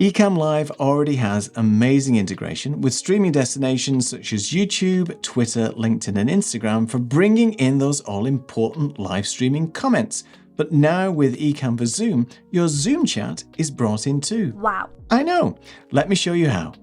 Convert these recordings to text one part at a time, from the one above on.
Ecamm Live already has amazing integration with streaming destinations such as YouTube, Twitter, LinkedIn, and Instagram for bringing in those all-important live streaming comments. But now with Ecamm for Zoom, your Zoom chat is brought in too. Wow. I know. Let me show you how.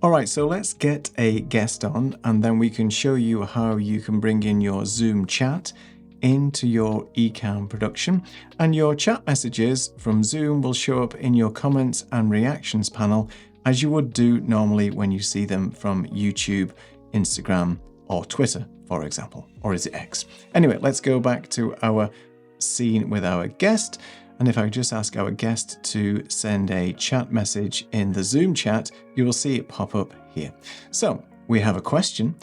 All right, so let's get a guest on, and then we can show you how you can bring in your Zoom chat into your Ecamm production, and your chat messages from Zoom will show up in your comments and reactions panel as you would do normally when you see them from YouTube, Instagram, or Twitter, for example. Or is it X? Anyway, let's go back to our scene with our guest. And if I just ask our guest to send a chat message in the Zoom chat, you will see it pop up here. So we have a question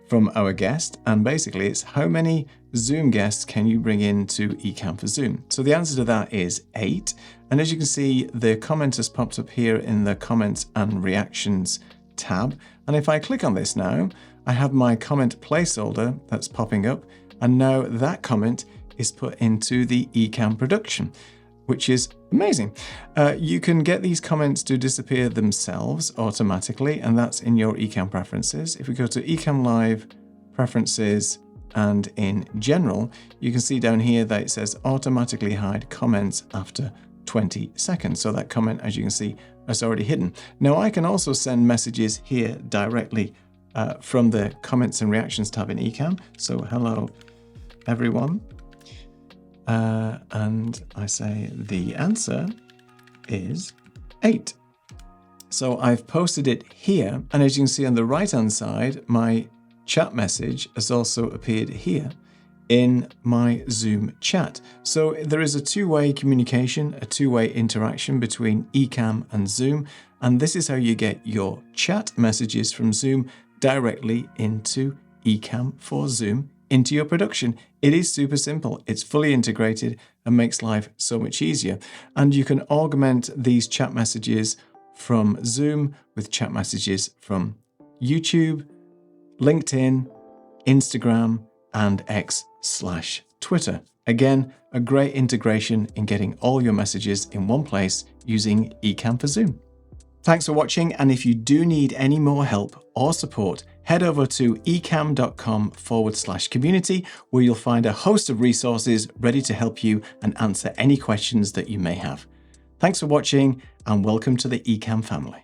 from our guest, and basically it's how many Zoom guests can you bring into Ecamm for Zoom? So the answer to that is 8. And as you can see, the comment has popped up here in the comments and reactions tab. And if I click on this now, I have my comment placeholder that's popping up. And now that comment is put into the Ecamm production, which is amazing. You can get these comments to disappear themselves automatically, and that's in your Ecamm preferences. If we go to Ecamm Live, Preferences, and in General, you can see down here that it says automatically hide comments after 20 seconds. So that comment, as you can see, is already hidden. Now I can also send messages here directly from the comments and reactions tab in Ecamm. So hello, everyone. And I say the answer is 8. So I've posted it here, and as you can see on the right hand side, my chat message has also appeared here in my Zoom chat. So there is a two-way communication, a two-way interaction between Ecamm and Zoom, and this is how you get your chat messages from Zoom directly into Ecamm for Zoom into your production. It is super simple. It's fully integrated and makes life so much easier. And you can augment these chat messages from Zoom with chat messages from YouTube, LinkedIn, Instagram, and X/Twitter. Again, a great integration in getting all your messages in one place using Ecamm for Zoom. Thanks for watching, and if you do need any more help or support, head over to ecamm.com/community, where you'll find a host of resources ready to help you and answer any questions that you may have. Thanks for watching, and welcome to the Ecamm family.